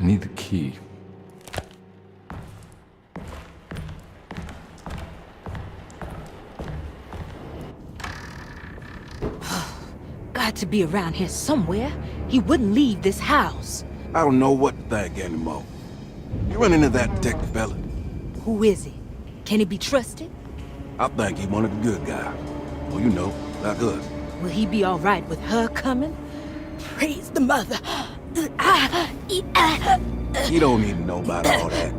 need the key. Got to be around here somewhere. He wouldn't leave this house. I don't know what to think anymore. You run into that detective fella? Who is he? Can he be trusted? I think he one of the good guys. Well, you know, like us. Will he be all right with her coming? Praise the mother. You don't need to know about all that.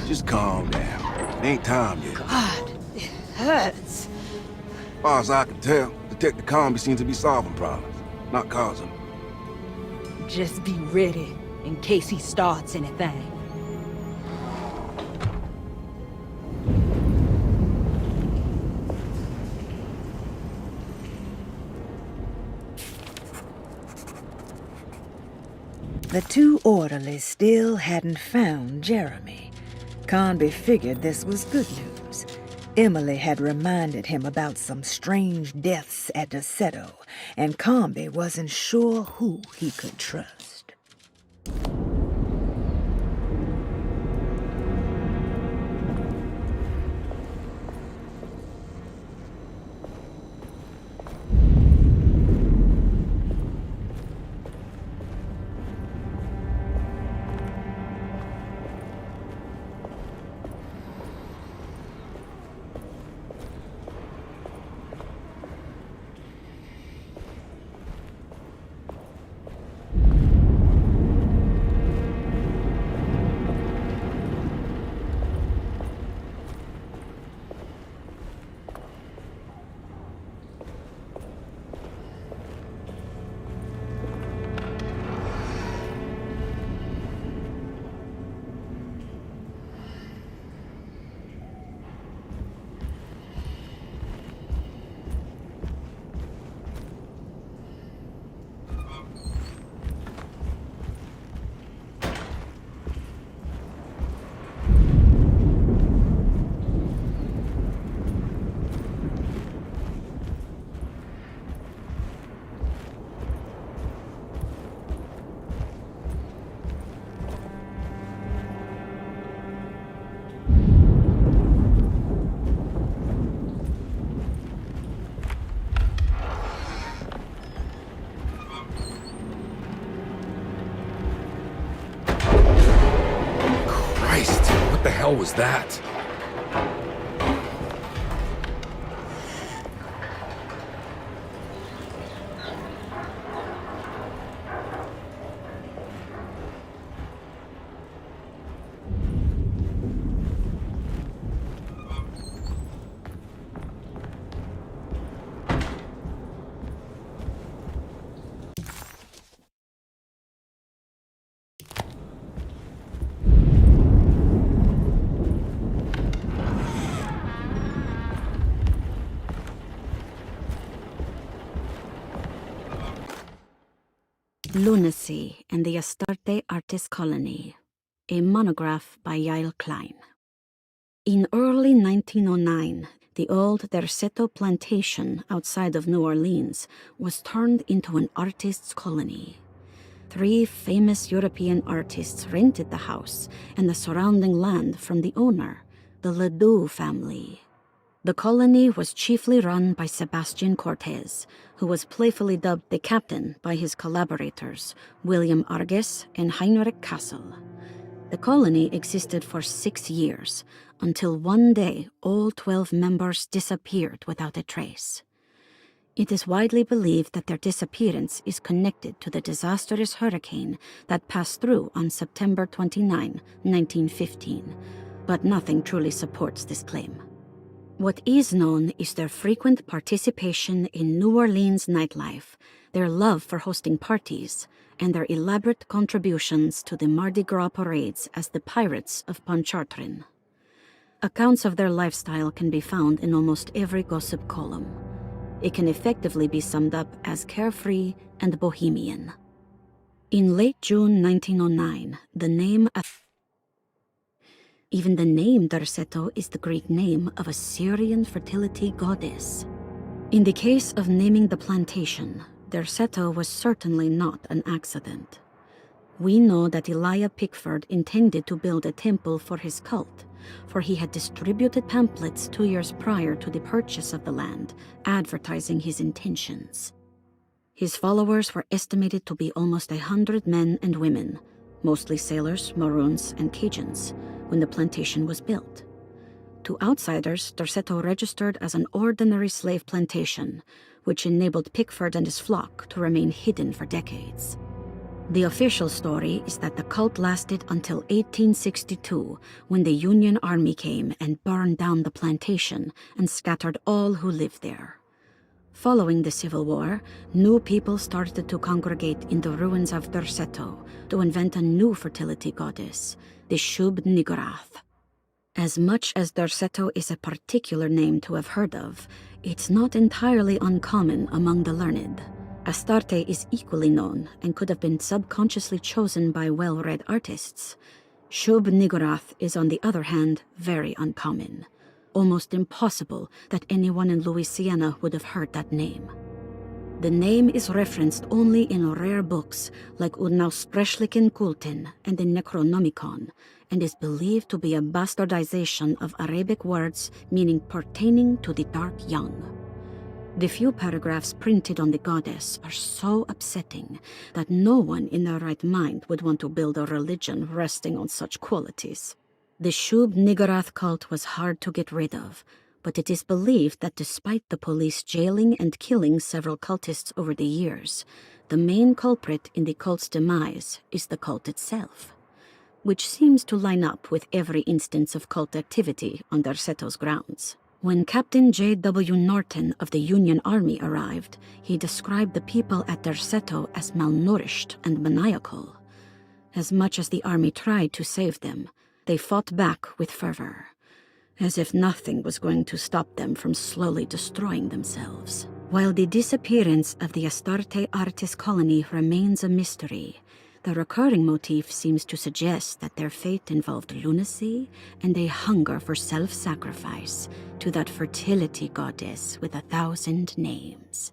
Just calm down. It ain't time yet. God, it hurts. As far as I can tell, Detective Carnby seems to be solving problems, not causing them. Just be ready in case he starts anything. The two orderlies still hadn't found Jeremy. Carnby figured this was good news. Emily had reminded him about some strange deaths at Derceto, and Carnby wasn't sure who he could trust. What the hell was that? Lunacy and the Astarte Artist Colony, a monograph by Yael Klein. In early 1909, the old Derceto plantation outside of New Orleans was turned into an artist's colony. 3 famous European artists rented the house and the surrounding land from the owner, the Ledoux family. The colony was chiefly run by Sebastian Cortez, who was playfully dubbed the captain by his collaborators, William Arges and Heinrich Kassel. The colony existed for 6 years, until one day all 12 members disappeared without a trace. It is widely believed that their disappearance is connected to the disastrous hurricane that passed through on September 29, 1915, but nothing truly supports this claim. What is known is their frequent participation in New Orleans nightlife, their love for hosting parties, and their elaborate contributions to the Mardi Gras parades as the Pirates of Pontchartrain. Accounts of their lifestyle can be found in almost every gossip column. It can effectively be summed up as carefree and bohemian. In late June 1909, even the name Derceto is the Greek name of a Syrian fertility goddess. In the case of naming the plantation, Derceto was certainly not an accident. We know that Elijah Pickford intended to build a temple for his cult, for he had distributed pamphlets 2 years prior to the purchase of the land, advertising his intentions. His followers were estimated to be almost 100 men and women, mostly sailors, Maroons, and Cajuns, when the plantation was built. To outsiders, Derceto registered as an ordinary slave plantation, which enabled Pickford and his flock to remain hidden for decades. The official story is that the cult lasted until 1862, when the Union Army came and burned down the plantation and scattered all who lived there. Following the Civil War, new people started to congregate in the ruins of Derceto to invent a new fertility goddess, the Shub-Niggurath. As much as Derceto is a particular name to have heard of, it's not entirely uncommon among the learned. Astarte is equally known and could have been subconsciously chosen by well-read artists. Shub-Niggurath is, on the other hand, very uncommon. Almost impossible that anyone in Louisiana would have heard that name. The name is referenced only in rare books like Unaussprechlichen Kulten and the Necronomicon, and is believed to be a bastardization of Arabic words meaning pertaining to the dark young. The few paragraphs printed on the goddess are so upsetting that no one in their right mind would want to build a religion resting on such qualities. The Shub-Niggurath cult was hard to get rid of, but it is believed that despite the police jailing and killing several cultists over the years, the main culprit in the cult's demise is the cult itself, which seems to line up with every instance of cult activity on Derceto's grounds. When Captain J.W. Norton of the Union Army arrived, he described the people at Derceto as malnourished and maniacal. As much as the army tried to save them, they fought back with fervor, as if nothing was going to stop them from slowly destroying themselves. While the disappearance of the Astarte artist colony remains a mystery, the recurring motif seems to suggest that their fate involved lunacy and a hunger for self-sacrifice to that fertility goddess with 1,000 names.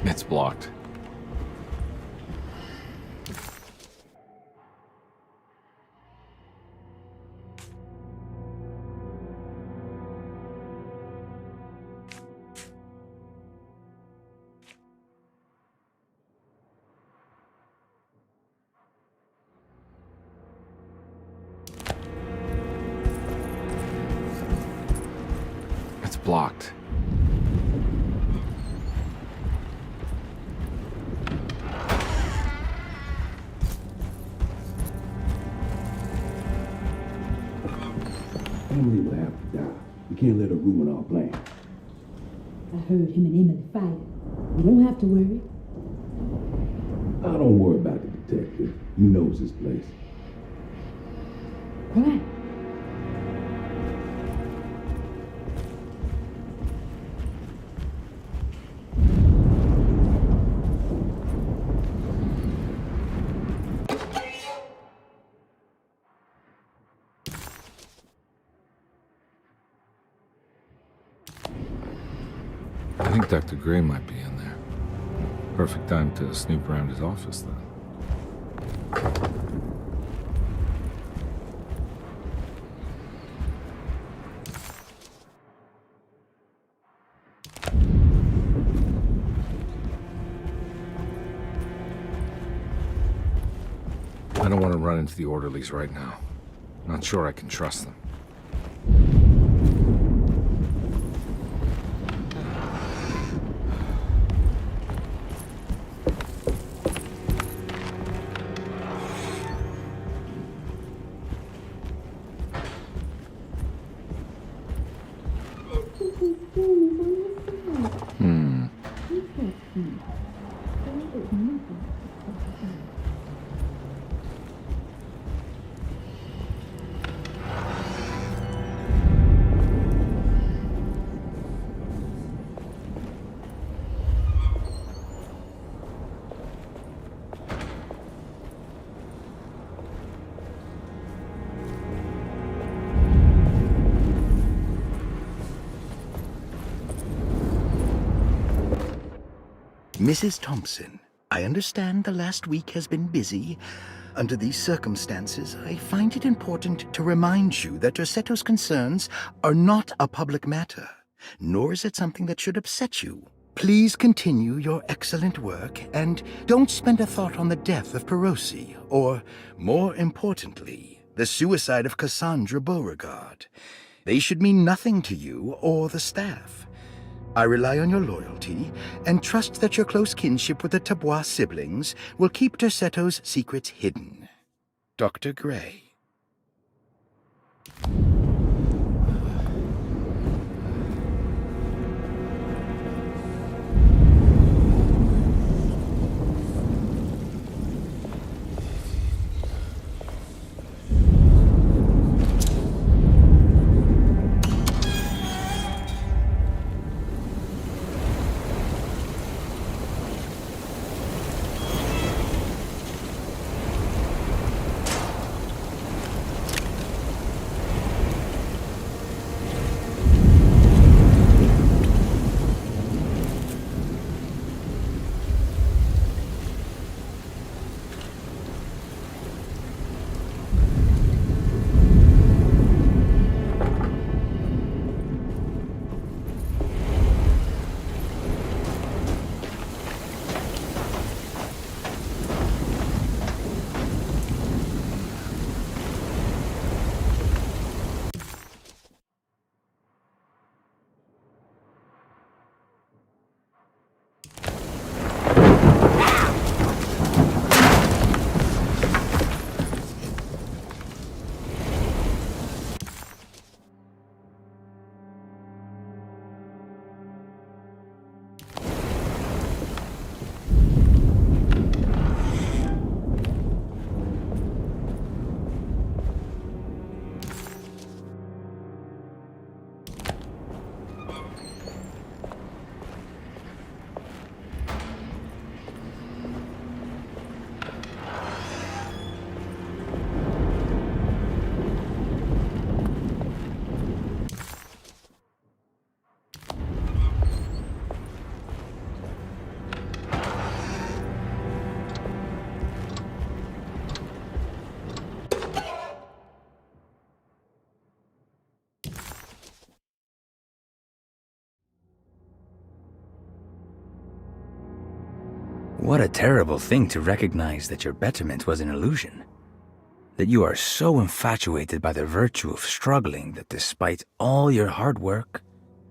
It's blocked. It's blocked. Emily will have to die. We can't let her ruin our plan. I heard him and Emily fighting. You don't have to worry. I don't worry about the detective. He knows his place. Quiet. I think Dr. Gray might be in there. Perfect time to snoop around his office, then. I don't want to run into the orderlies right now. Not sure I can trust them. Mrs. Thompson, I understand the last week has been busy. Under these circumstances, I find it important to remind you that Derceto's concerns are not a public matter, nor is it something that should upset you. Please continue your excellent work, and don't spend a thought on the death of Perosi, or, more importantly, the suicide of Cassandra Beauregard. They should mean nothing to you or the staff. I rely on your loyalty, and trust that your close kinship with the Tabois siblings will keep Derceto's secrets hidden. Dr. Gray. What a terrible thing to recognize that your betterment was an illusion. That you are so infatuated by the virtue of struggling that despite all your hard work,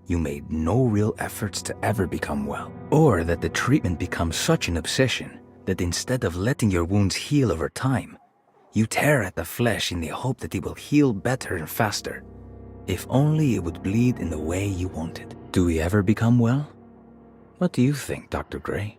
you made no real efforts to ever become well. Or that the treatment becomes such an obsession that instead of letting your wounds heal over time, you tear at the flesh in the hope that it will heal better and faster, if only it would bleed in the way you wanted. Do we ever become well? What do you think, Dr. Gray?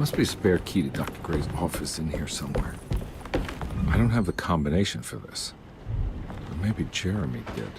must be a spare key to Dr. Gray's office in here somewhere. I don't have the combination for this. But maybe Jeremy did.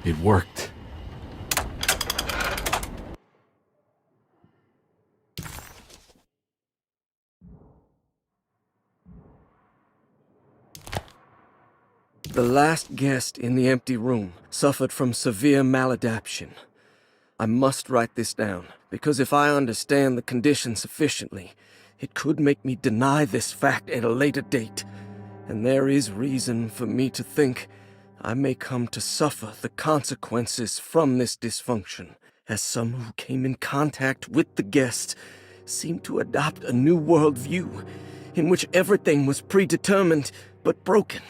It worked. The last guest in the empty room suffered from severe maladaptation. I must write this down, because if I understand the condition sufficiently, it could make me deny this fact at a later date, and there is reason for me to think I may come to suffer the consequences from this dysfunction, as some who came in contact with the guest seemed to adopt a new worldview in which everything was predetermined but broken.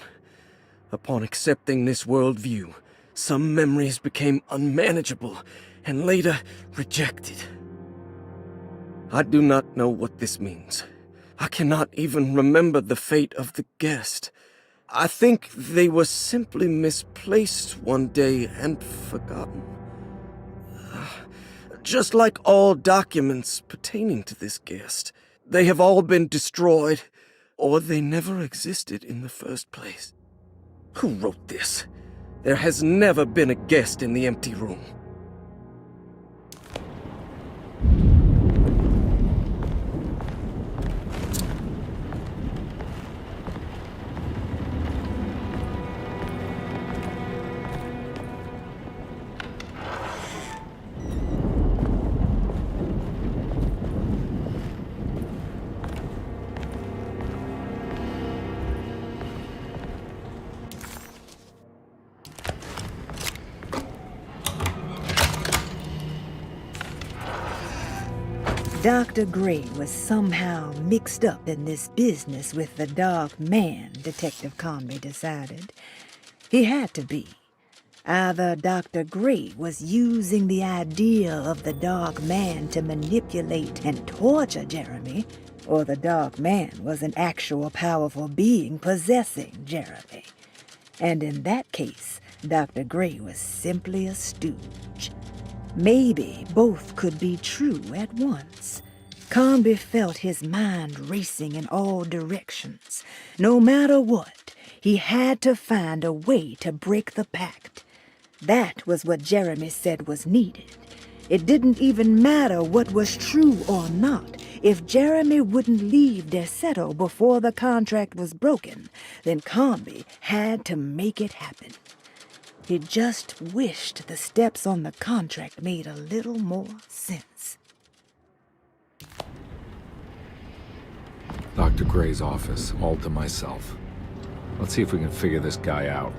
Upon accepting this worldview, some memories became unmanageable and later rejected. I do not know what this means. I cannot even remember the fate of the guest. I think they were simply misplaced one day and forgotten. Just like all documents pertaining to this guest, they have all been destroyed, or they never existed in the first place. Who wrote this? There has never been a guest in the empty room. Dr. Gray was somehow mixed up in this business with the Dark Man, Detective Carnby decided. He had to be. Either Dr. Gray was using the idea of the Dark Man to manipulate and torture Jeremy, or the Dark Man was an actual powerful being possessing Jeremy. And in that case, Dr. Gray was simply a stooge. Maybe both could be true at once. Carnby felt his mind racing in all directions. No matter what, he had to find a way to break the pact. That was what Jeremy said was needed. It didn't even matter what was true or not. If Jeremy wouldn't leave Derceto before the contract was broken, then Carnby had to make it happen. He just wished the steps on the contract made a little more sense. Dr. Gray's office, all to myself. Let's see if we can figure this guy out.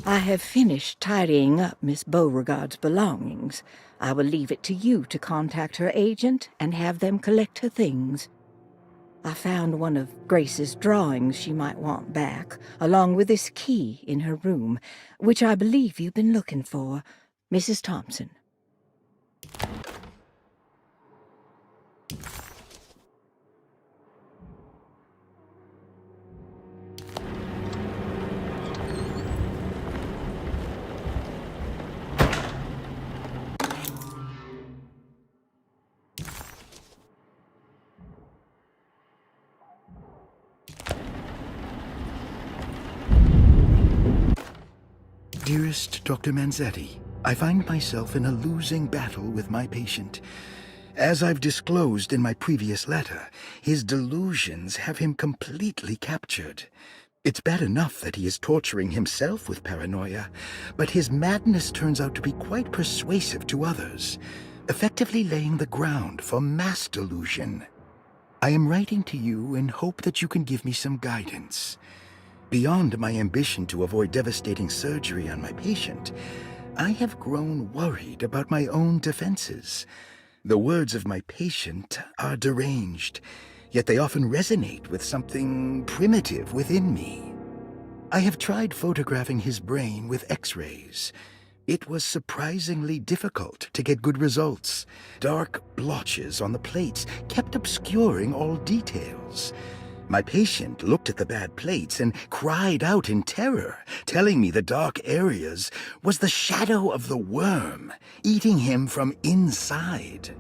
I have finished tidying up Miss Beauregard's belongings. I will leave it to you to contact her agent and have them collect her things. I found one of Grace's drawings she might want back, along with this key in her room, which I believe you've been looking for. Mrs. Thompson. Dearest Dr. Manzetti, I find myself in a losing battle with my patient. As I've disclosed in my previous letter, his delusions have him completely captured. It's bad enough that he is torturing himself with paranoia, but his madness turns out to be quite persuasive to others, effectively laying the ground for mass delusion. I am writing to you in hope that you can give me some guidance. Beyond my ambition to avoid devastating surgery on my patient, I have grown worried about my own defenses. The words of my patient are deranged, yet they often resonate with something primitive within me. I have tried photographing his brain with X-rays. It was surprisingly difficult to get good results. Dark blotches on the plates kept obscuring all details. My patient looked at the bad plates and cried out in terror, telling me the dark areas was the shadow of the worm, eating him from inside.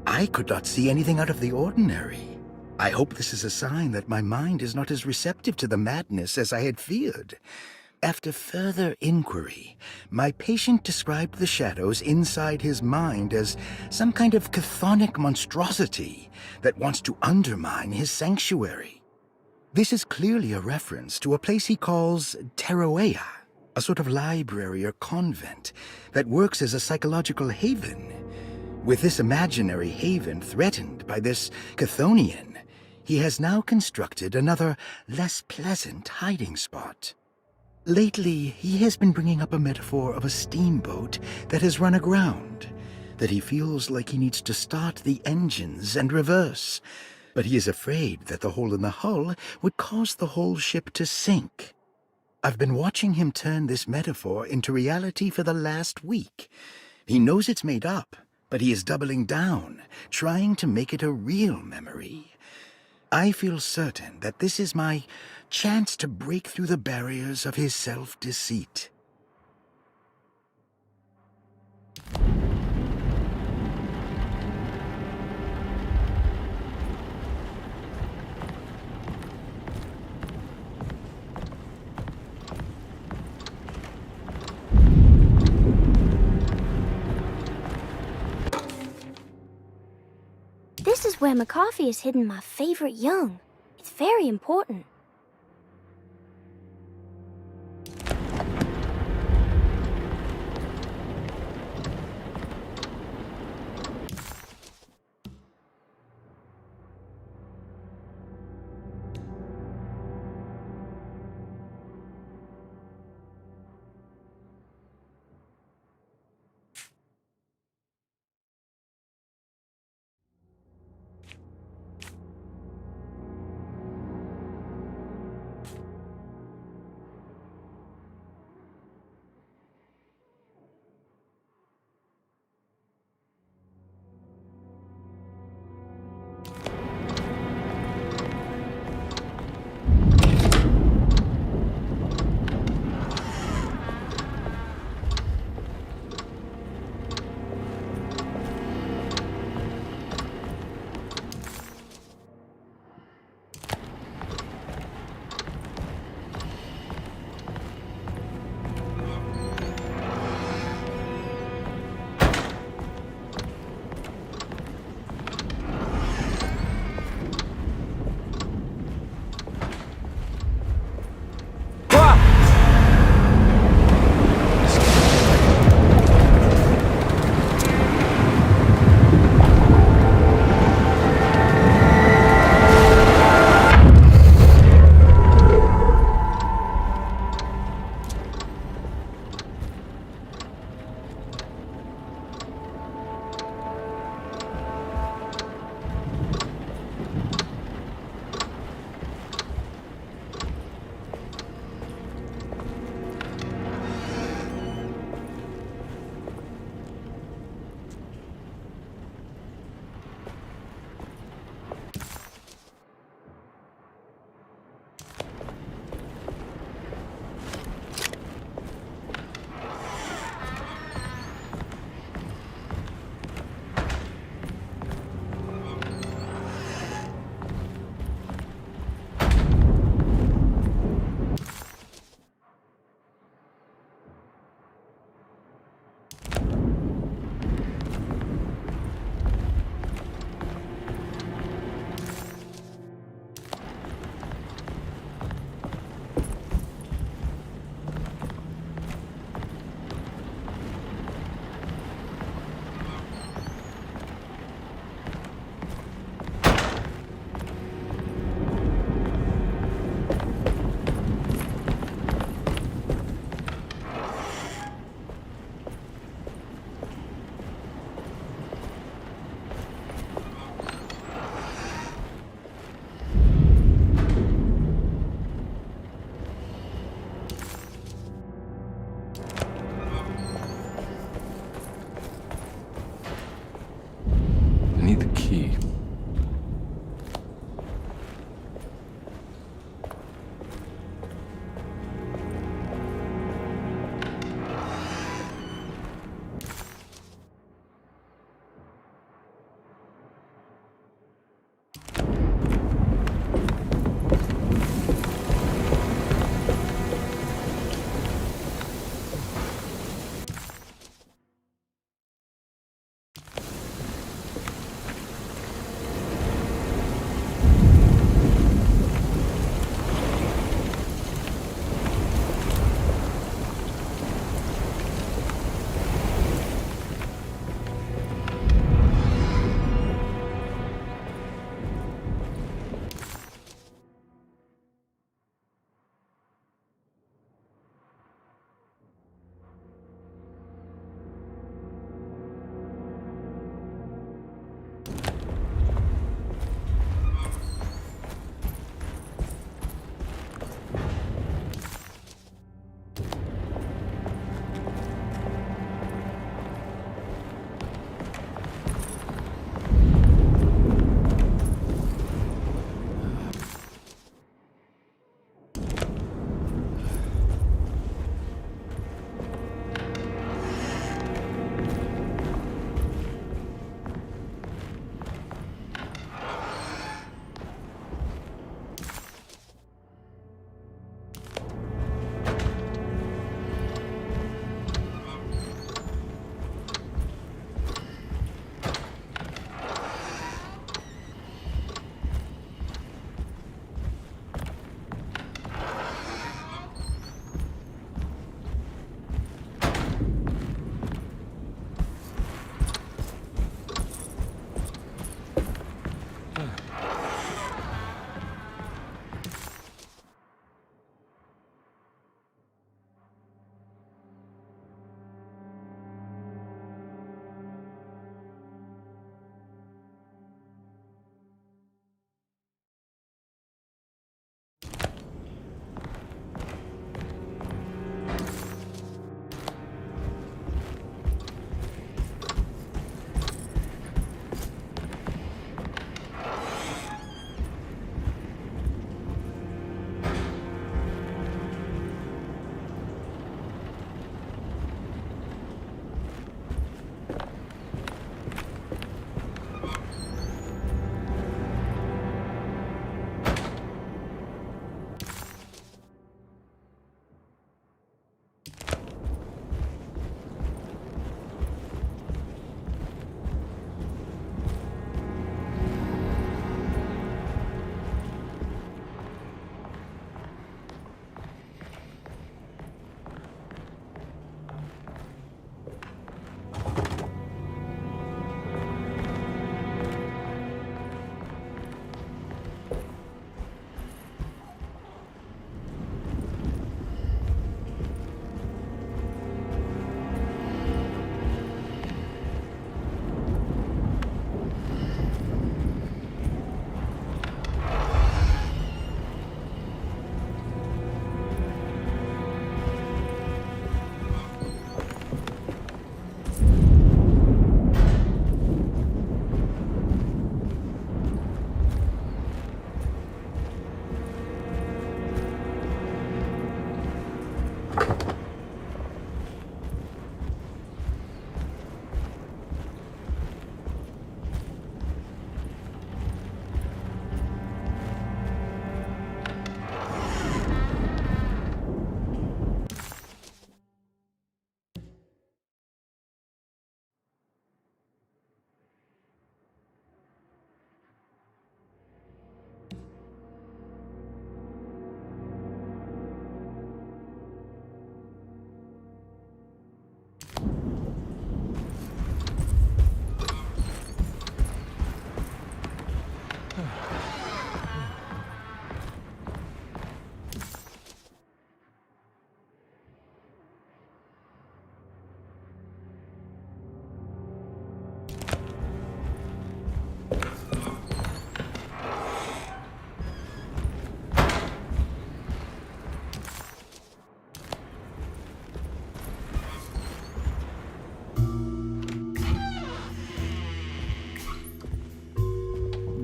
I could not see anything out of the ordinary. I hope this is a sign that my mind is not as receptive to the madness as I had feared. After further inquiry, my patient described the shadows inside his mind as some kind of chthonic monstrosity that wants to undermine his sanctuary. This is clearly a reference to a place he calls Teroea, a sort of library or convent that works as a psychological haven. With this imaginary haven threatened by this Chthonian, he has now constructed another, less pleasant hiding spot. Lately, he has been bringing up a metaphor of a steamboat that has run aground, that he feels like he needs to start the engines and reverse, but he is afraid that the hole in the hull would cause the whole ship to sink. I've been watching him turn this metaphor into reality for the last week. He knows it's made up, but he is doubling down, trying to make it a real memory. I feel certain that this is my chance to break through the barriers of his self-deceit. This is where McCarthy has hidden my favorite young. It's very important.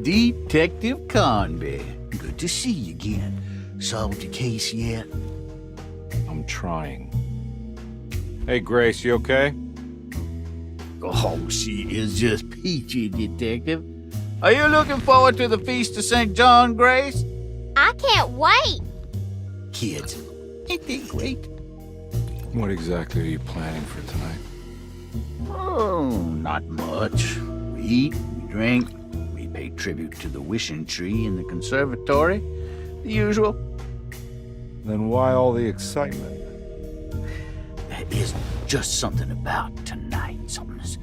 Detective Carnby. Good to see you again. Solved your case yet? I'm trying. Hey, Grace, you okay? Oh, she is just peachy, Detective. Are you looking forward to the Feast of St. John, Grace? I can't wait. Kids, ain't they great? What exactly are you planning for tonight? Oh, not much. We eat, we drink, we pay tribute to the wishing tree in the conservatory. The usual. Then why all the excitement? There is just something about tonight. Something's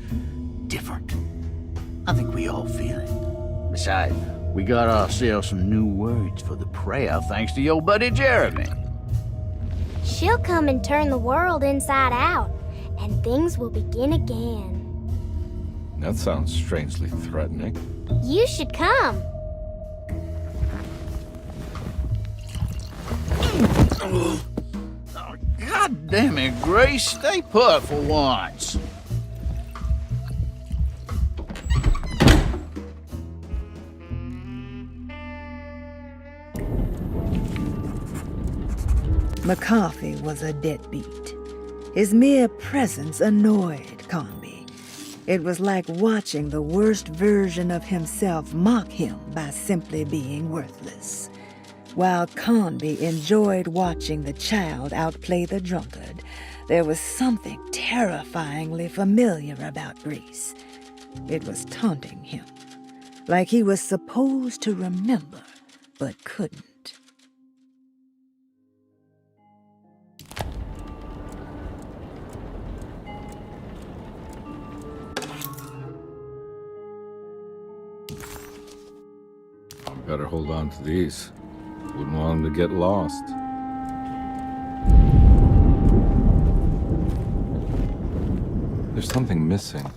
different. I think we all feel it. Besides, we got ourselves some new words for the prayer thanks to your buddy Jeremy. She'll come and turn the world inside out, and things will begin again. That sounds strangely threatening. You should come. Oh, God damn it, Grace. Stay put for once. McCarthy was a deadbeat. His mere presence annoyed Carnby. It was like watching the worst version of himself mock him by simply being worthless. While Carnby enjoyed watching the child outplay the drunkard, there was something terrifyingly familiar about Grace. It was taunting him, like he was supposed to remember, but couldn't. Better hold on to these. Wouldn't want them to get lost. There's something missing.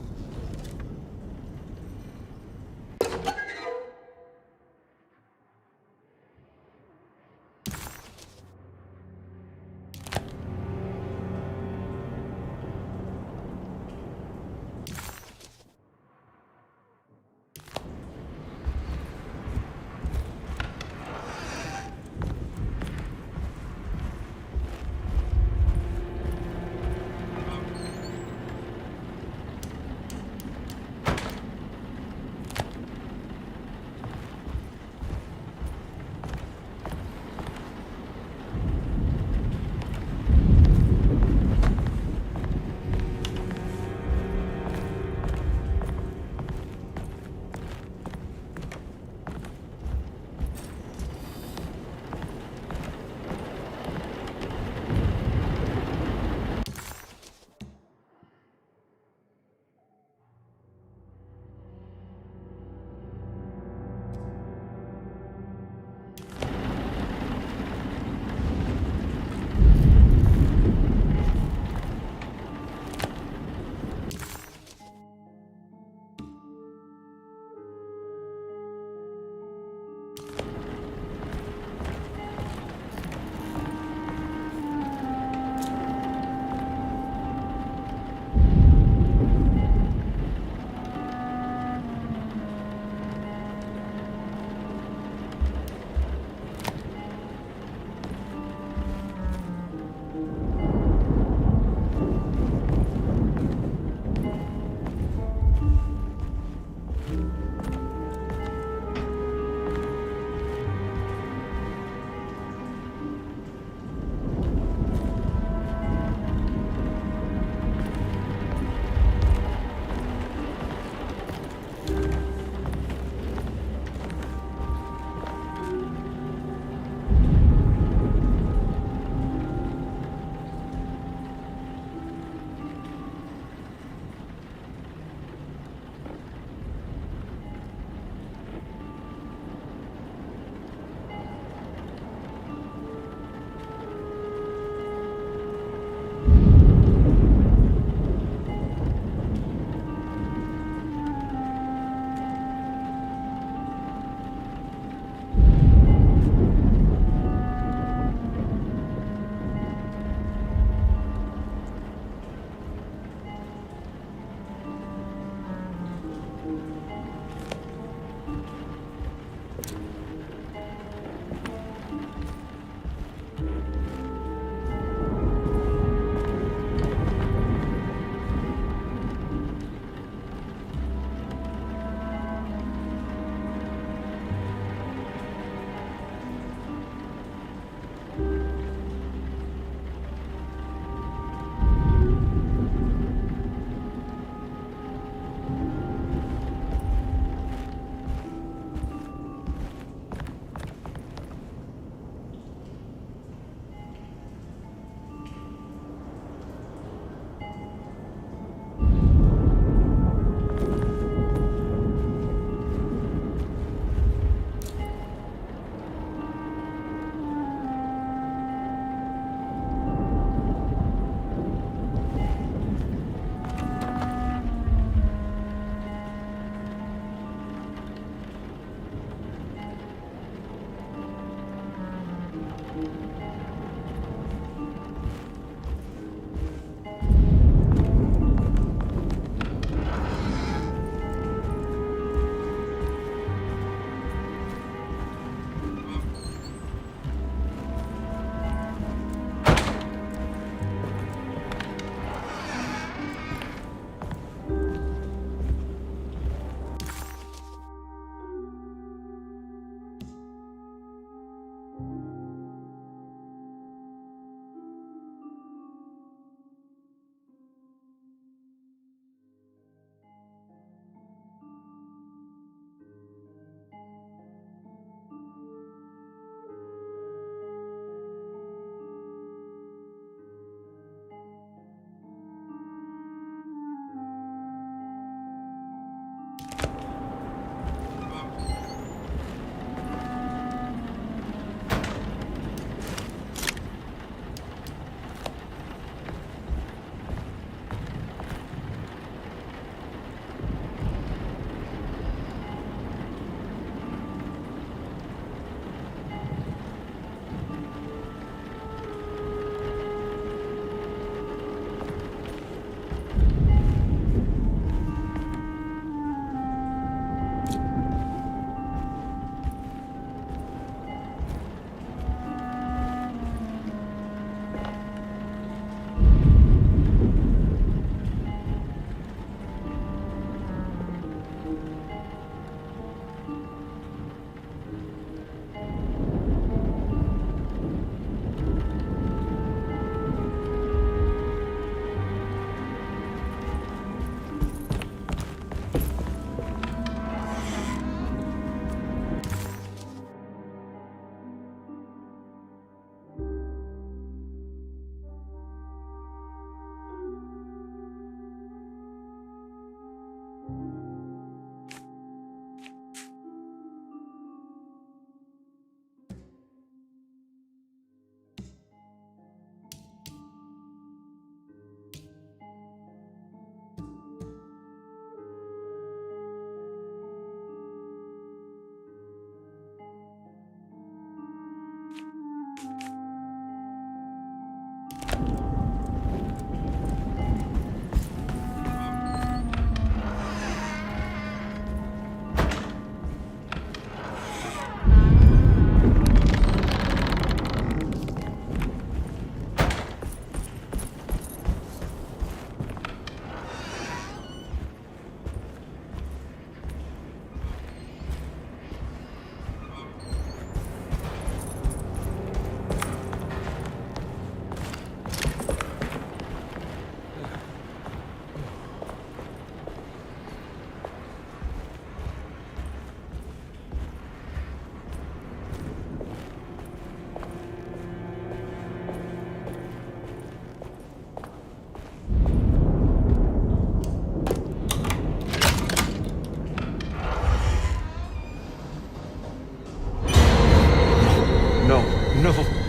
No.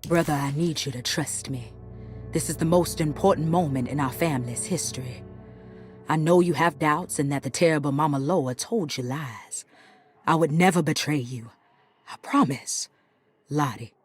Brother, I need you to trust me. This is the most important moment in our family's history. I know you have doubts and that the terrible Mama Loa told you lies. I would never betray you. I promise. Lottie.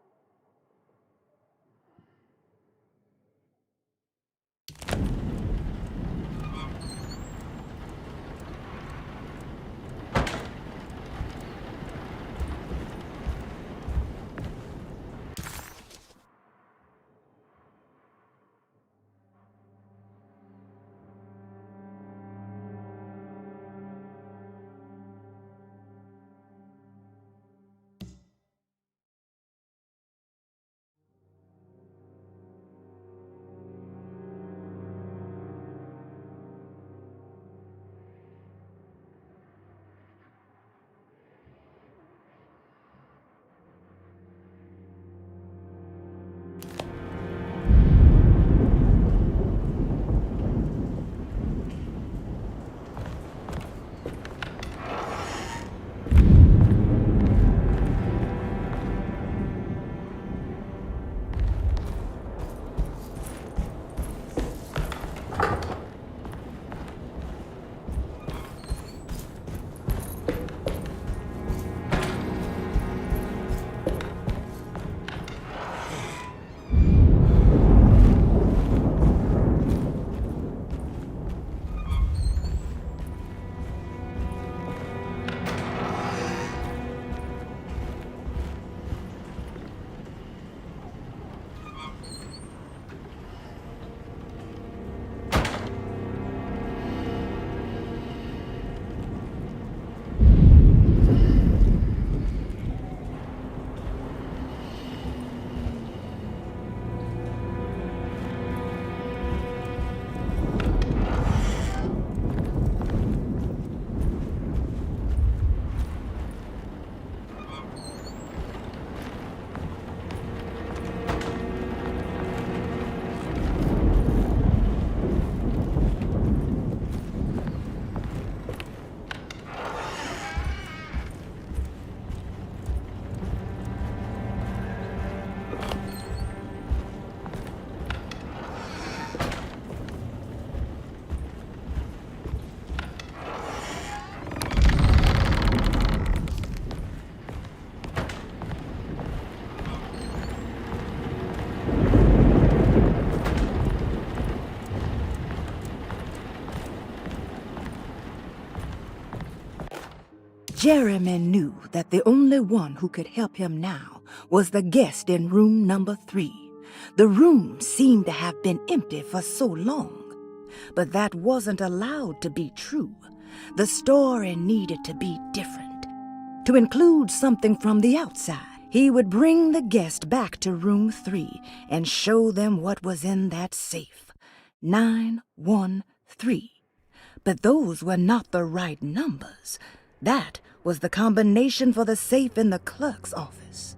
Jeremy knew that the only one who could help him now was the guest in room number 3. The room seemed to have been empty for so long. But that wasn't allowed to be true. The story needed to be different. To include something from the outside, he would bring the guest back to room 3 and show them what was in that safe. 913. But those were not the right numbers. That was the combination for the safe in the clerk's office.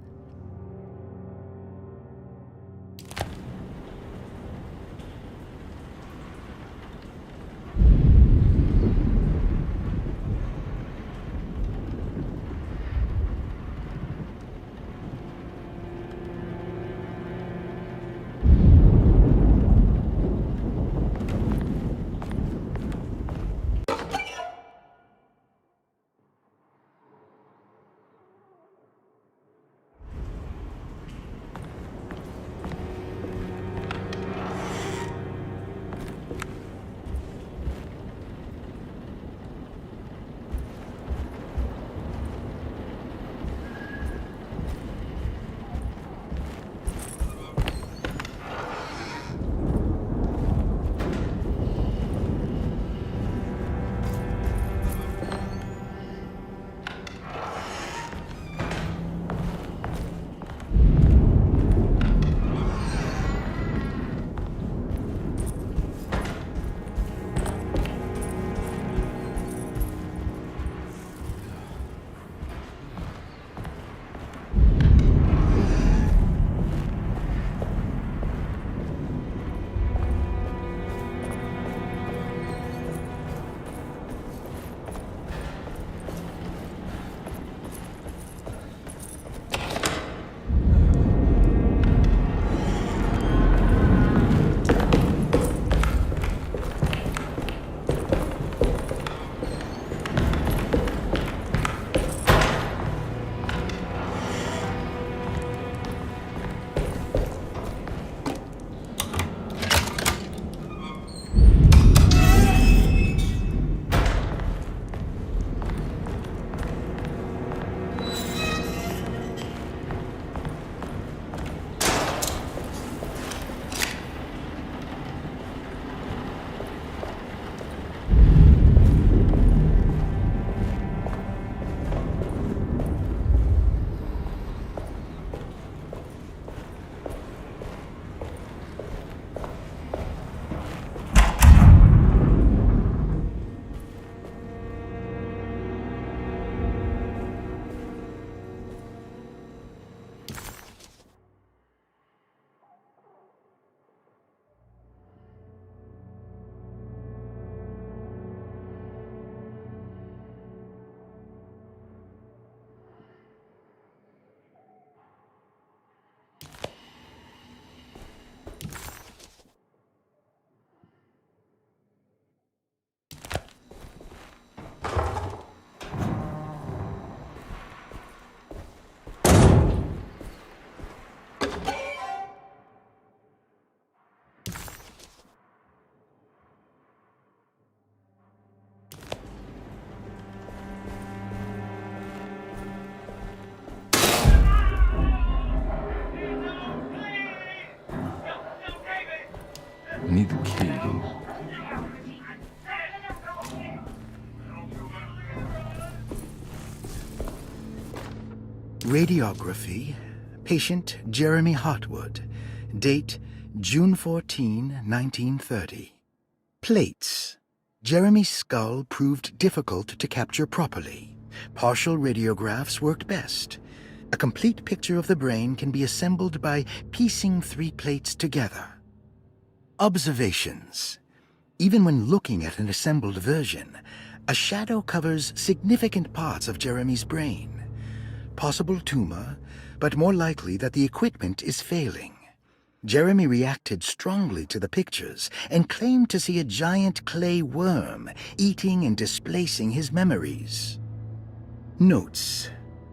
I need the key. Radiography. Patient Jeremy Hartwood. Date June 14, 1930. Plates. Jeremy's skull proved difficult to capture properly. Partial radiographs worked best. A complete picture of the brain can be assembled by piecing 3 plates together. Observations. Even when looking at an assembled version, a shadow covers significant parts of Jeremy's brain. Possible tumor, but more likely that the equipment is failing. Jeremy reacted strongly to the pictures and claimed to see a giant clay worm eating and displacing his memories. Notes.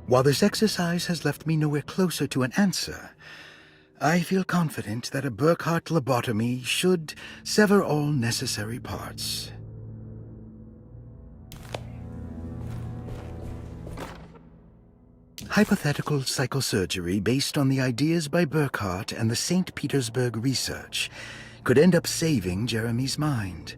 While this exercise has left me nowhere closer to an answer, I feel confident that a Burkhart lobotomy should sever all necessary parts. Hypothetical psychosurgery based on the ideas by Burkhardt and the St. Petersburg research could end up saving Jeremy's mind.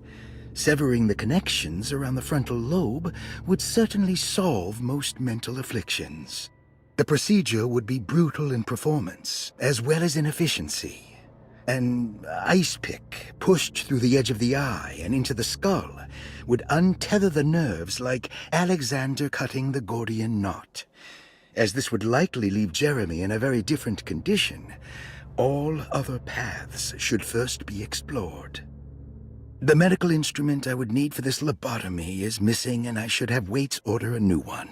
Severing the connections around the frontal lobe would certainly solve most mental afflictions. The procedure would be brutal in performance, as well as in efficiency. An ice pick pushed through the edge of the eye and into the skull would untether the nerves like Alexander cutting the Gordian knot. As this would likely leave Jeremy in a very different condition, all other paths should first be explored. The medical instrument I would need for this lobotomy is missing, and I should have Waits order a new one.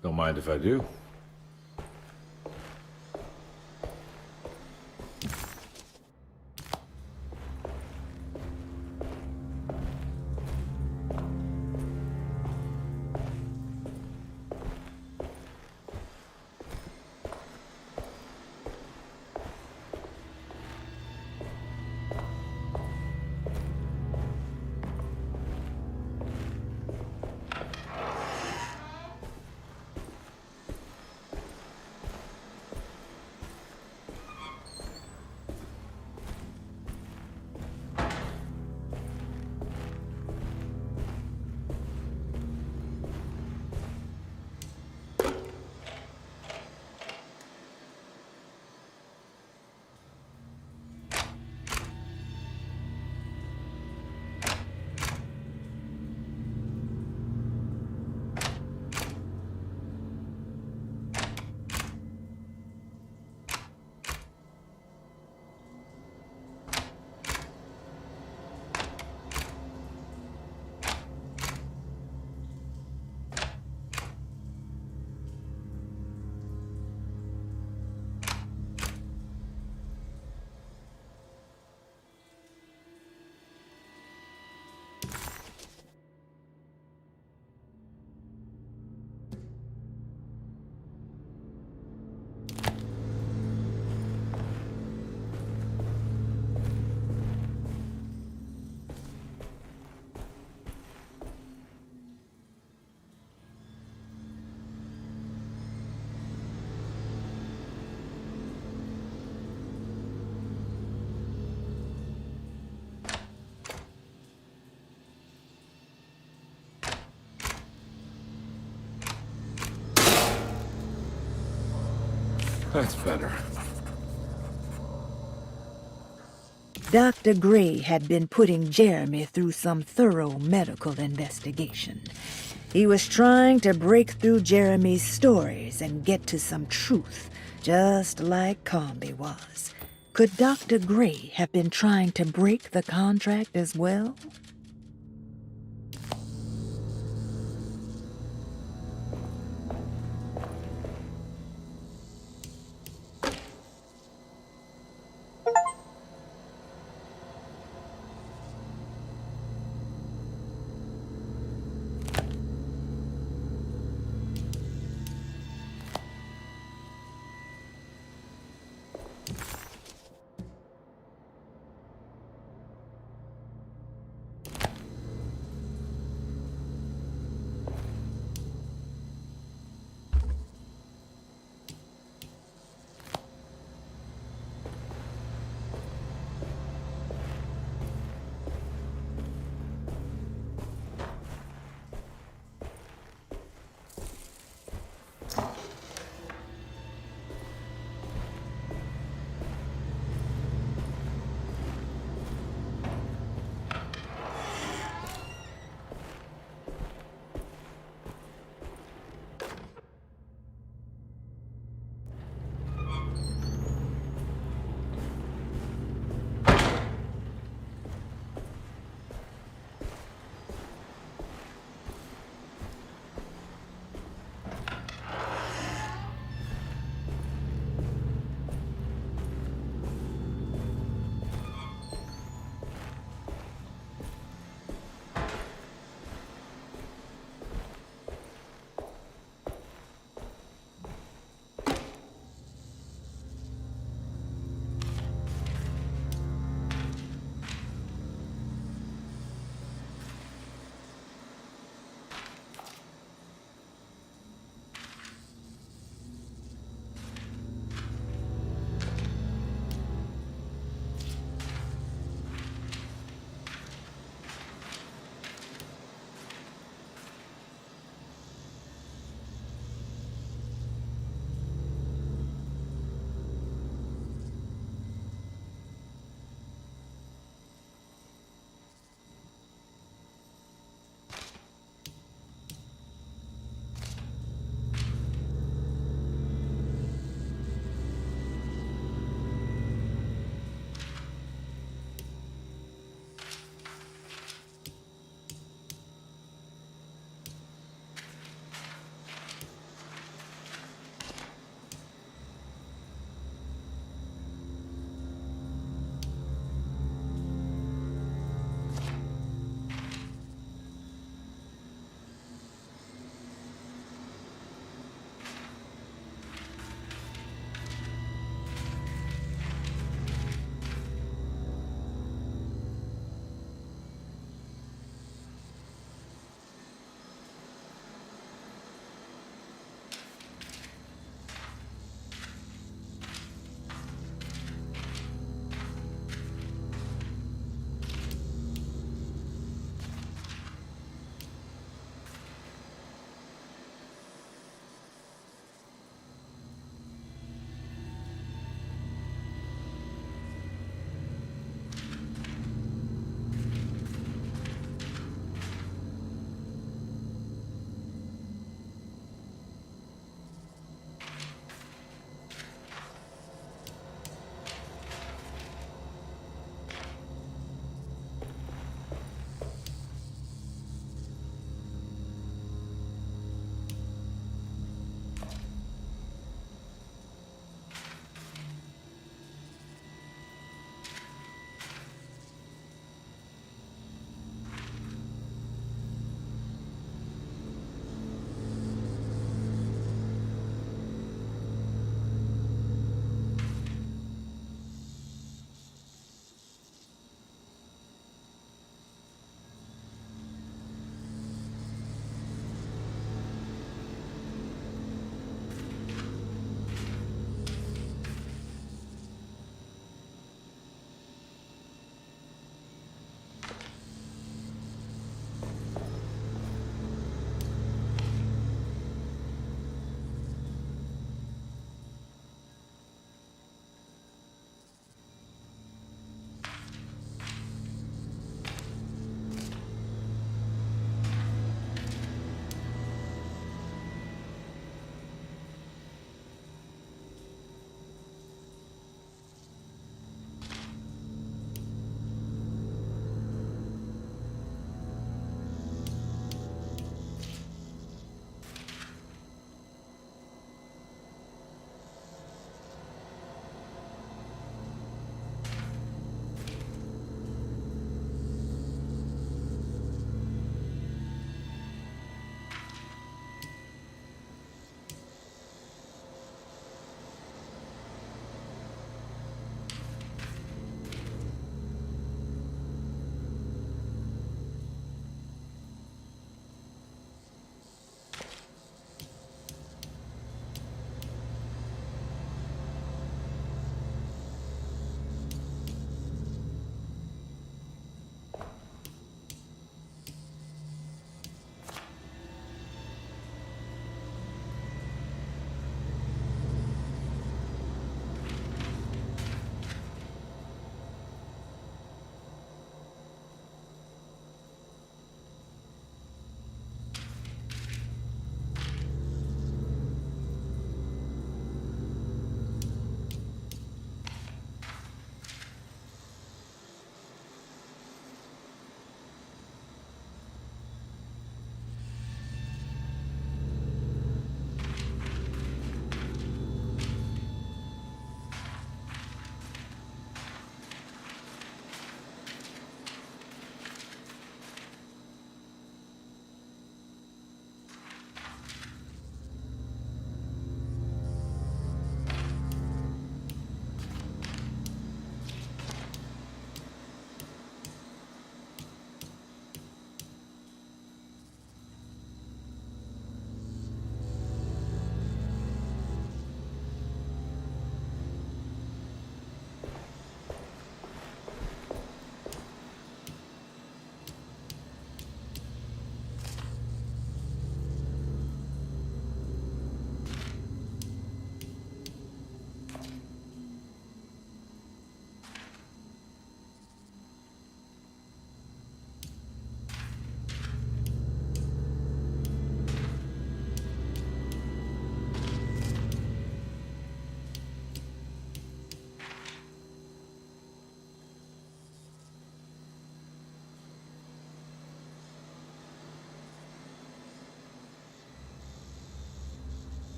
Don't mind if I do. That's better. Dr. Gray had been putting Jeremy through some thorough medical investigation. He was trying to break through Jeremy's stories and get to some truth, just like Carnby was. Could Dr. Gray have been trying to break the contract as well?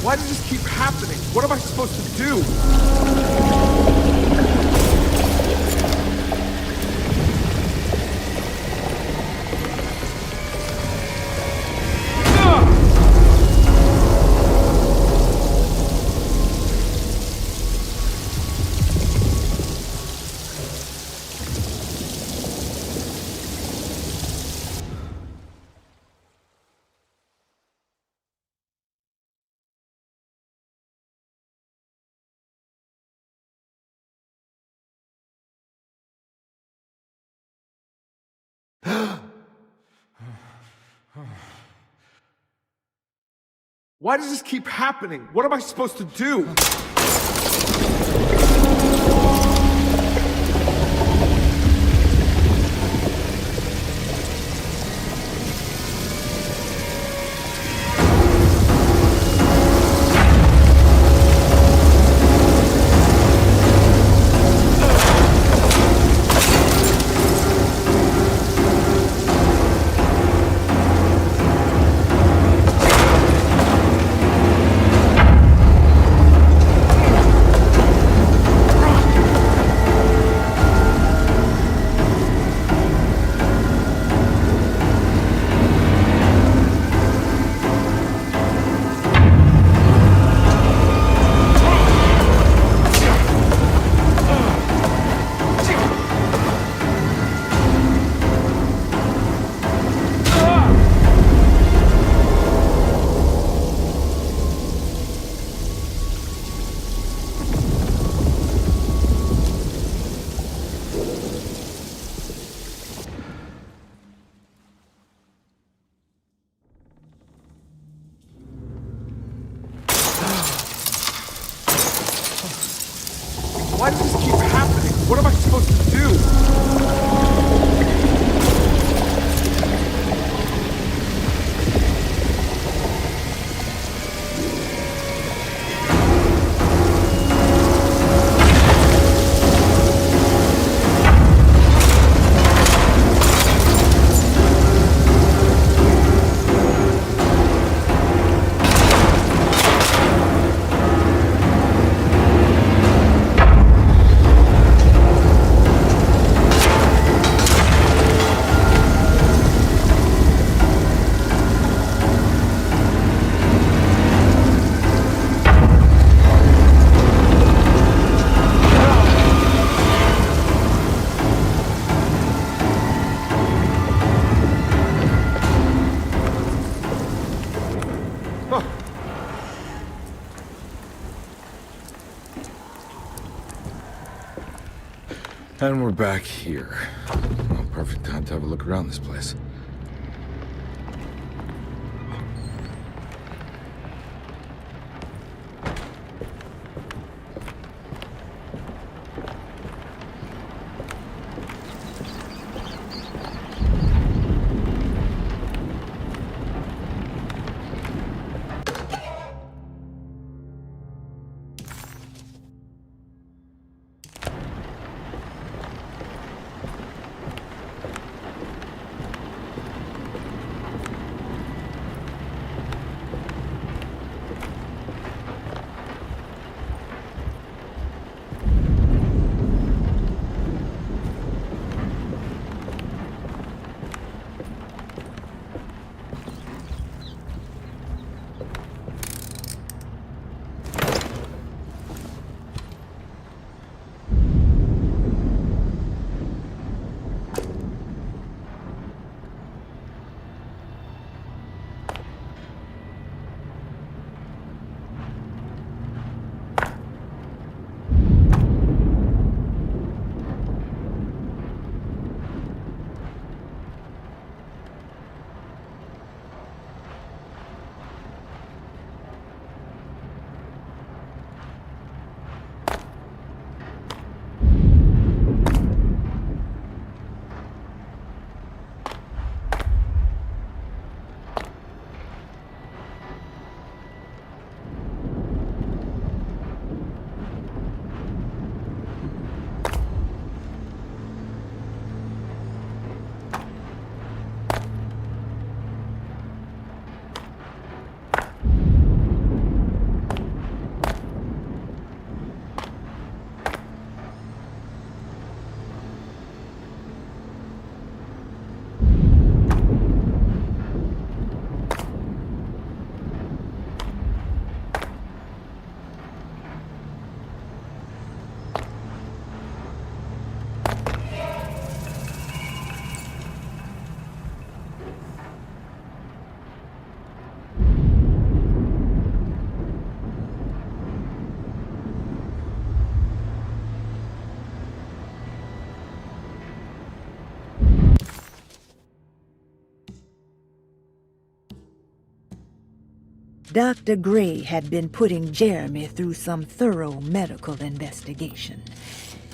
Why does this keep happening? What am I supposed to do? Why does this keep happening? What am I supposed to do? Why does this keep happening? What am I supposed to do? And we're back here. Well, perfect time to have a look around this place. Dr. Gray had been putting Jeremy through some thorough medical investigation.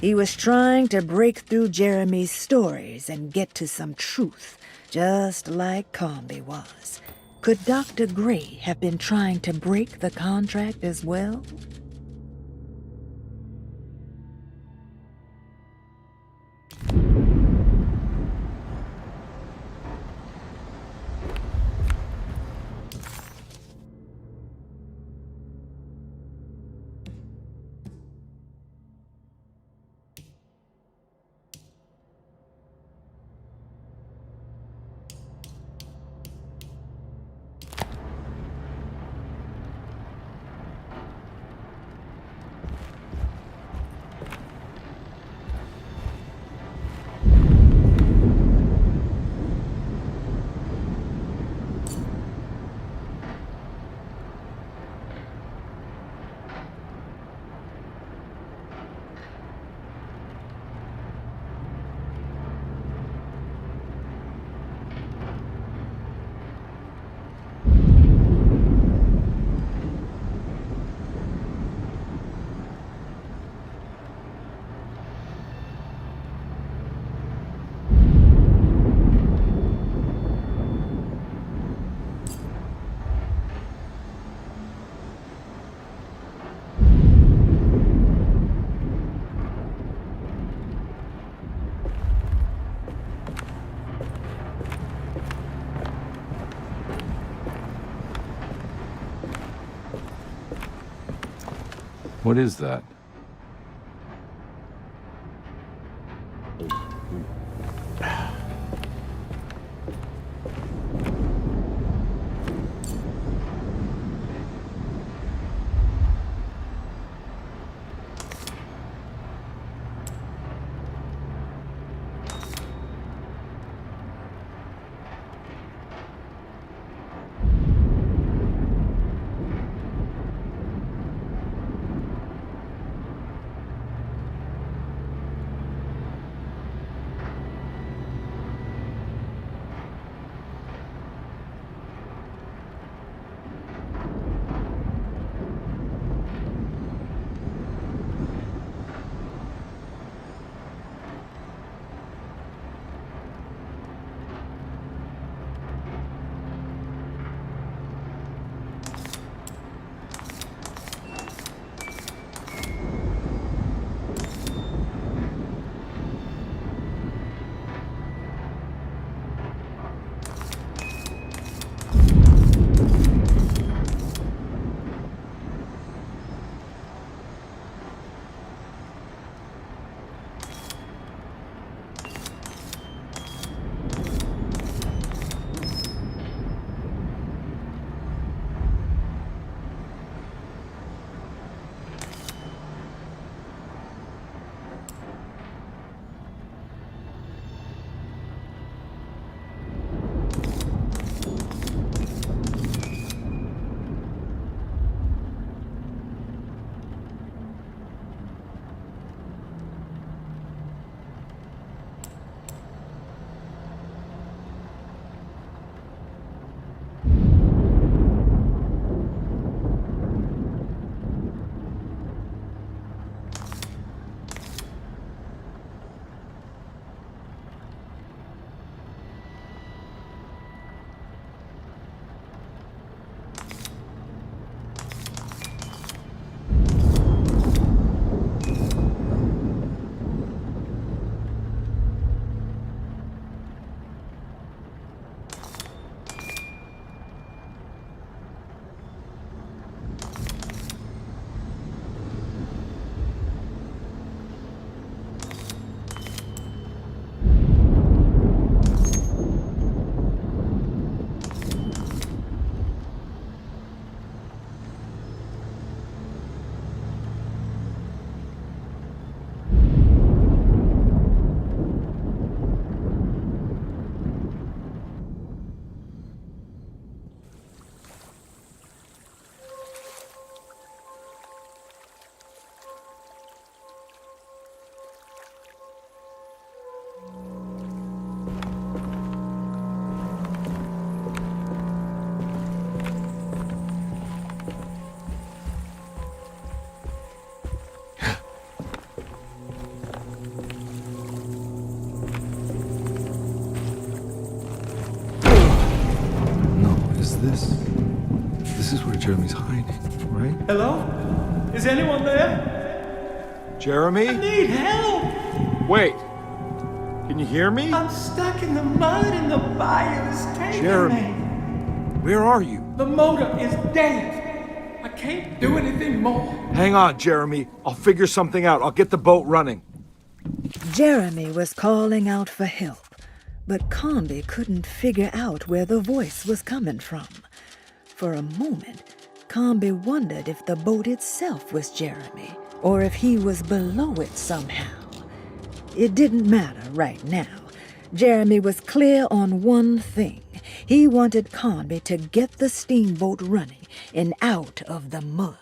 He was trying to break through Jeremy's stories and get to some truth, just like Carnby was. Could Dr. Gray have been trying to break the contract as well? What is that? This is where Jeremy's hiding, right? Hello? Is anyone there? Jeremy? I need help! Wait! Can you hear me? I'm stuck in the mud and the bayou is taking Jeremy, me. where are you? The motor is dead. I can't do anything more. Hang on, Jeremy. I'll figure something out. I'll get the boat running. Jeremy was calling out for help, but Carnby couldn't figure out where the voice was coming from. For a moment, Carnby wondered if the boat itself was Jeremy, or if he was below it somehow. It didn't matter right now. Jeremy was clear on one thing. He wanted Carnby to get the steamboat running and out of the mud.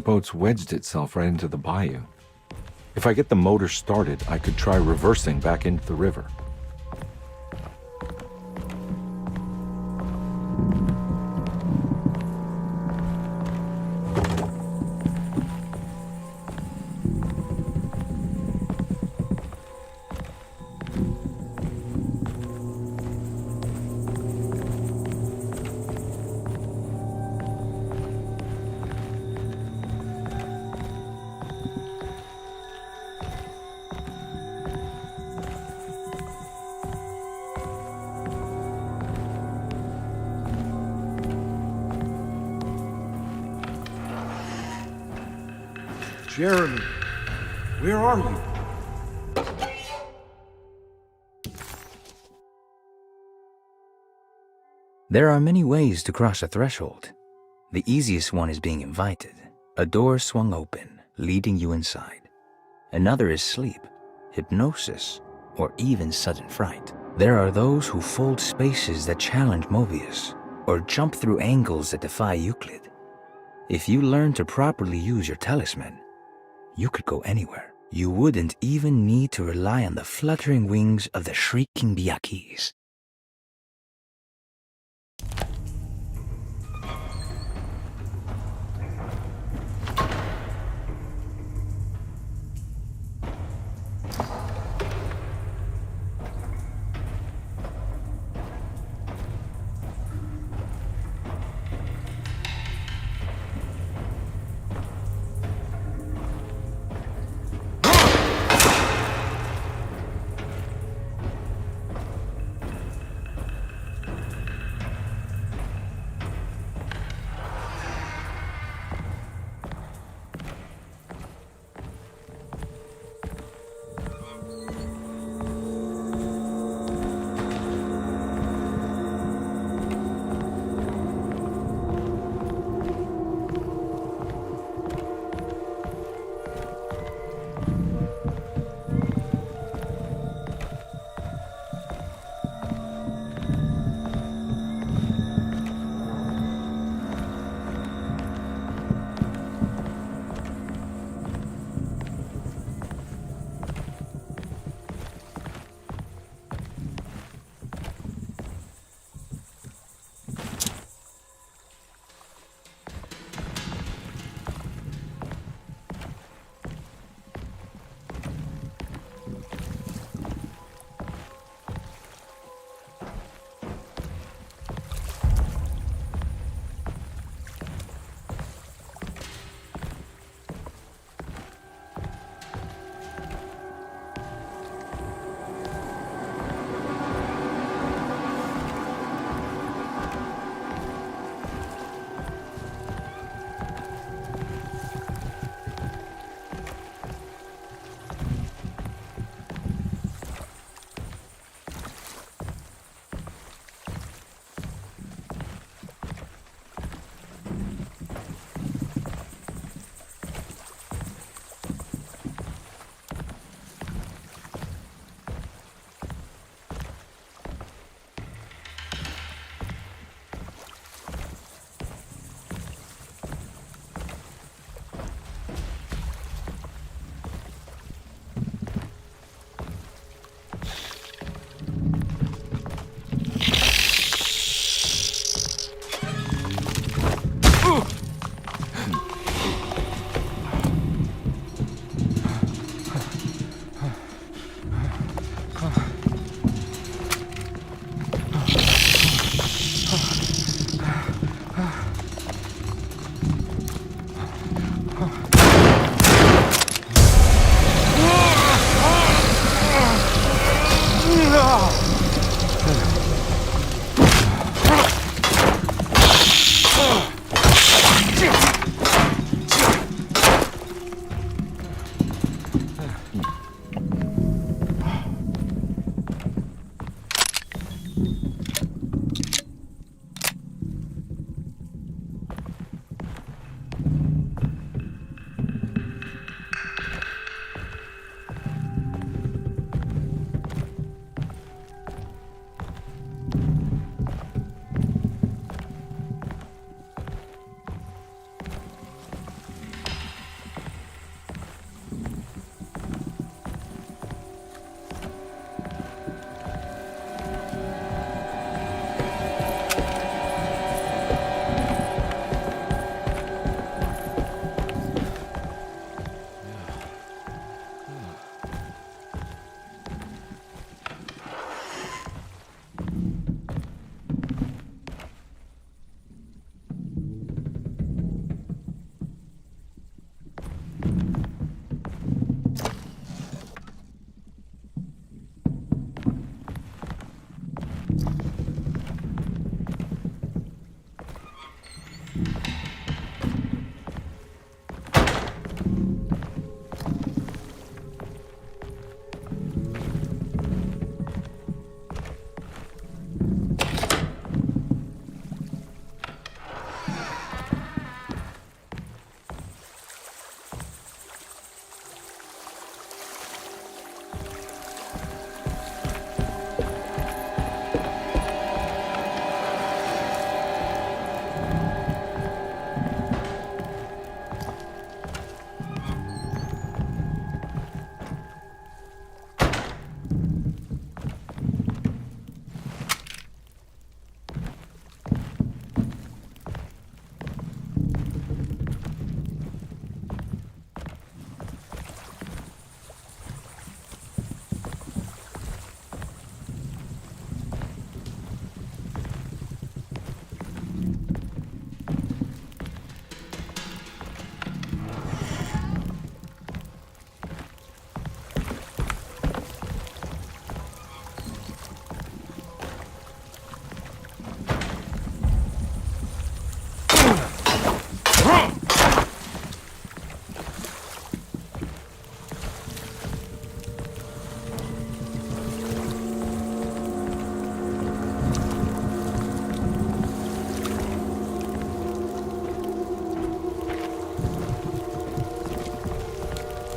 The boat's wedged itself right into the bayou. If I get the motor started, I could try reversing back into the river. Jeremy, where are you? There are many ways to cross a threshold. The easiest one is being invited. A door swung open, leading you inside. Another is sleep, hypnosis, or even sudden fright. There are those who fold spaces that challenge Mobius, or jump through angles that defy Euclid. If you learn to properly use your talisman, you could go anywhere. You wouldn't even need to rely on the fluttering wings of the shrieking Biakis.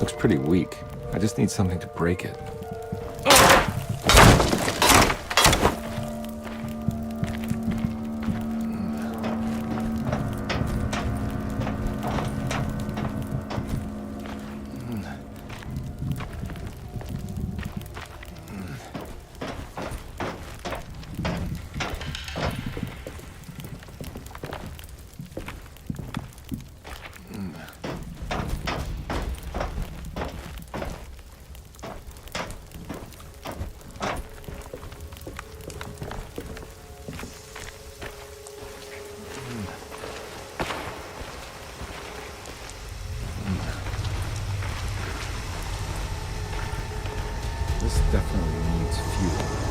Looks pretty weak. I just need something to break it. This definitely needs fuel.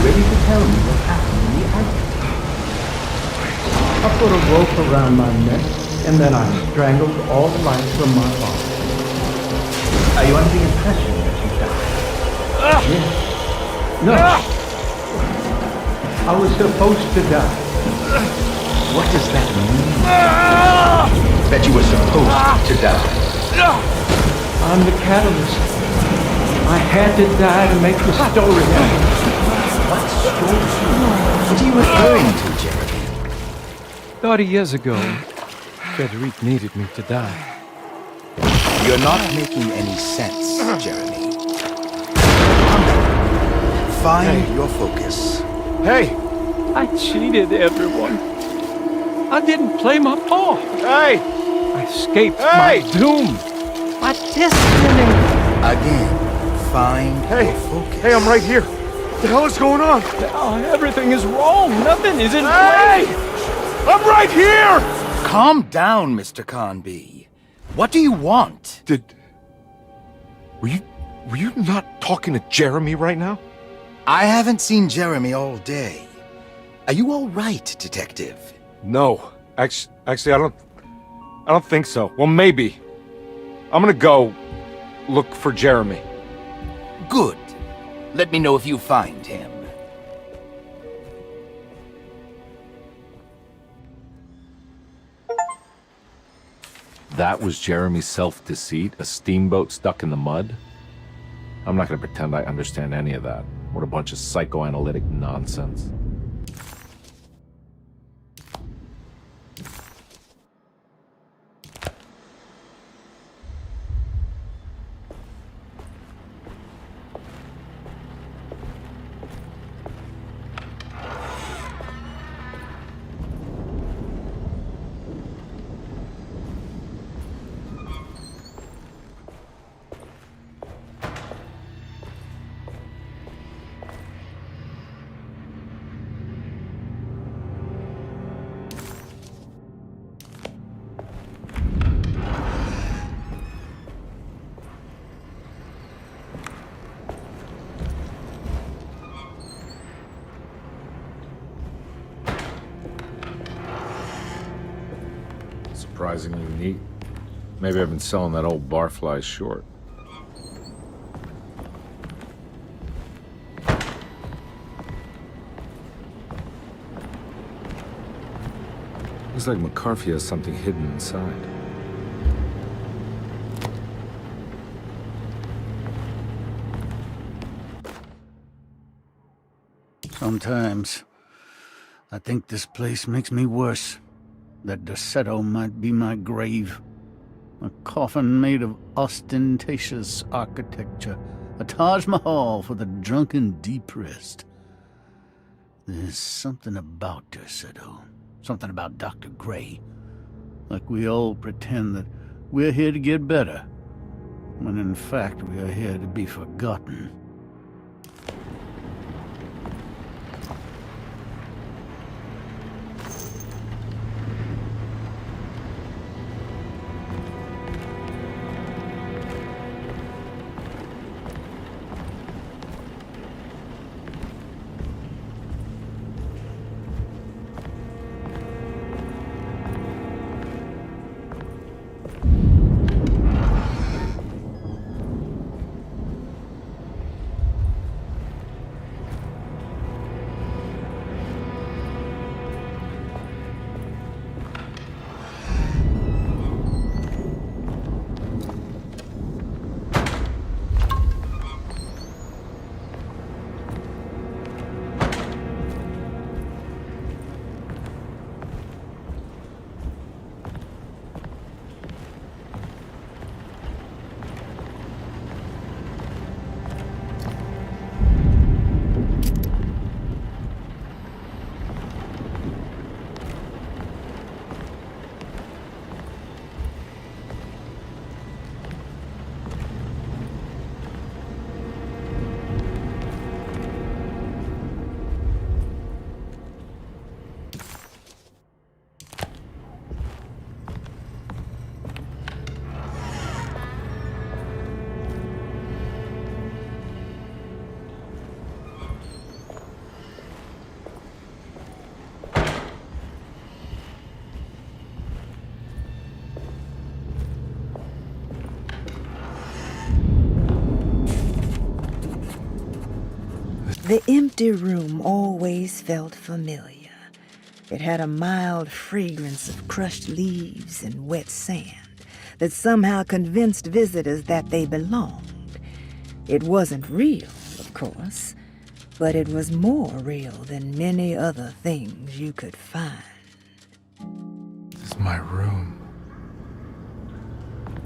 ready to tell me what happened in the attic? I put a rope around my neck, and then I strangled all life from my body. Are you under the impression that you died? Yes. No. I was supposed to die. What does that mean? That you were supposed to die? I'm the catalyst. I had to die to make the story happen. What story? What are you referring to, Jeremy? 30 years ago, Frederic needed me to die. You're not making any sense, Jeremy. Find your focus. Hey! I cheated everyone. I didn't play my part. Hey! I escaped my doom. My destiny. Again, find your focus. Hey, I'm right here. What the hell is going on? Now everything is wrong. Nothing is in place. I'm right here! Calm down, Mr. Carnby. What do you want? Were you not talking to Jeremy right now? I haven't seen Jeremy all day. Are you all right, Detective? No. Actually, I don't think so. Well, maybe. I'm gonna go look for Jeremy. Good. Let me know if you find him. That was Jeremy's self-deceit? A steamboat stuck in the mud? I'm not gonna pretend I understand any of that. What a bunch of psychoanalytic nonsense. Surprisingly neat. Maybe I've been selling that old barfly short. Looks like McCarthy has something hidden inside. Sometimes I think this place makes me worse. That Derceto might be my grave. A coffin made of ostentatious architecture. A Taj Mahal for the drunken depressed. There's something about Derceto. Something about Dr. Gray. Like we all pretend that we're here to get better. When in fact we are here to be forgotten. The empty room always felt familiar. It had a mild fragrance of crushed leaves and wet sand that somehow convinced visitors that they belonged. It wasn't real, of course, but it was more real than many other things you could find. This is my room.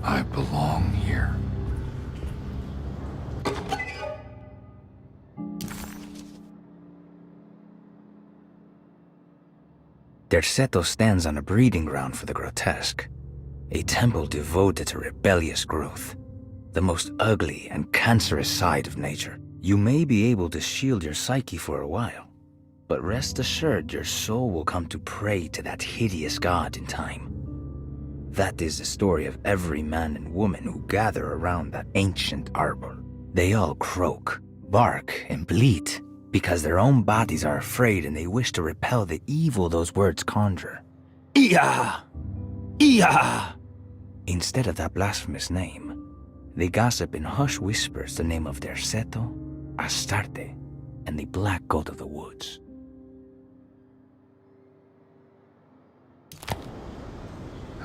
I belong here. Derceto stands on a breeding ground for the grotesque, a temple devoted to rebellious growth, the most ugly and cancerous side of nature. You may be able to shield your psyche for a while, but rest assured your soul will come to pray to that hideous god in time. That is the story of every man and woman who gather around that ancient arbor. They all croak, bark, and bleat, because their own bodies are afraid and they wish to repel the evil those words conjure. Iya! Iya! Instead of that blasphemous name, they gossip in hushed whispers the name of Derceto, Astarte, and the black goat of the woods.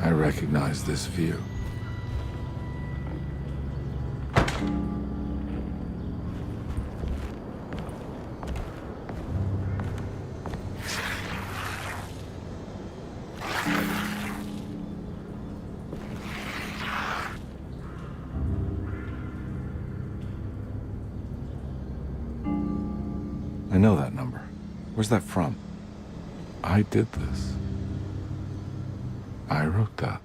I recognize this view. I know that number. Where's that from? I did this. I wrote that.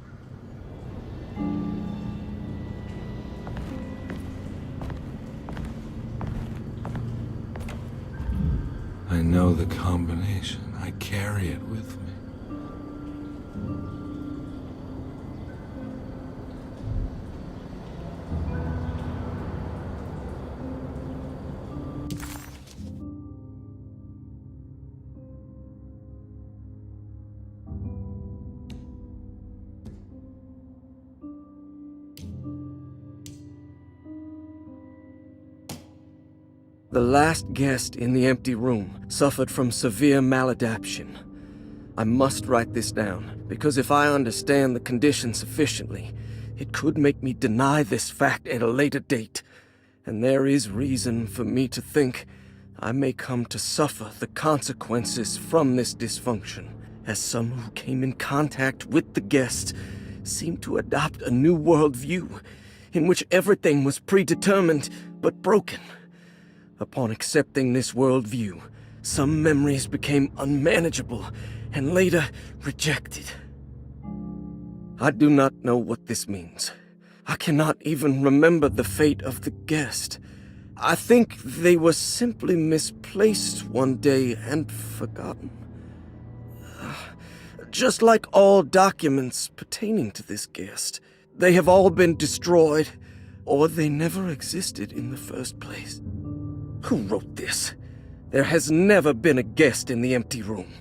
I know the combination. I carry it with me. The last guest in the empty room suffered from severe maladaption. I must write this down, because if I understand the condition sufficiently, it could make me deny this fact at a later date, and there is reason for me to think I may come to suffer the consequences from this dysfunction, as some who came in contact with the guest seemed to adopt a new worldview in which everything was predetermined but broken. Upon accepting this worldview, some memories became unmanageable and later rejected. I do not know what this means. I cannot even remember the fate of the guest. I think they were simply misplaced one day and forgotten. Just like all documents pertaining to this guest, they have all been destroyed, or they never existed in the first place. Who wrote this? There has never been a guest in the empty room.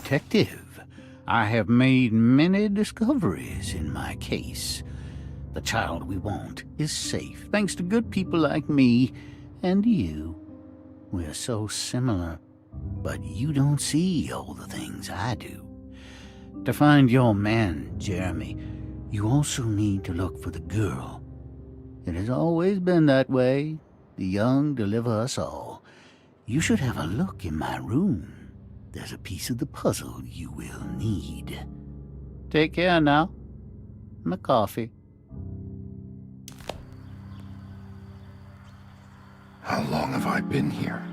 detective. I have made many discoveries in my case. The child we want is safe, thanks to good people like me and you. We're so similar, but you don't see all the things I do. To find your man, Jeremy, you also need to look for the girl. It has always been that way. The young deliver us all. You should have a look in my room. There's a piece of the puzzle you will need. Take care now. My coffee. How long have I been here?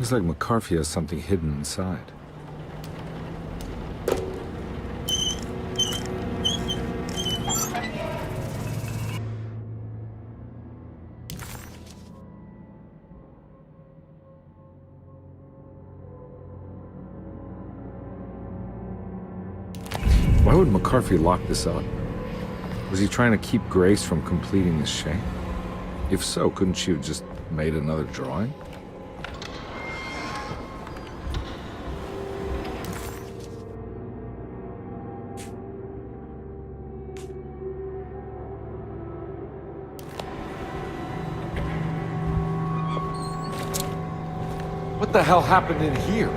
Looks like McCarthy has something hidden inside. Why would McCarthy lock this up? Was he trying to keep Grace from completing the shape? If so, couldn't she have just made another drawing? What the hell happened in here?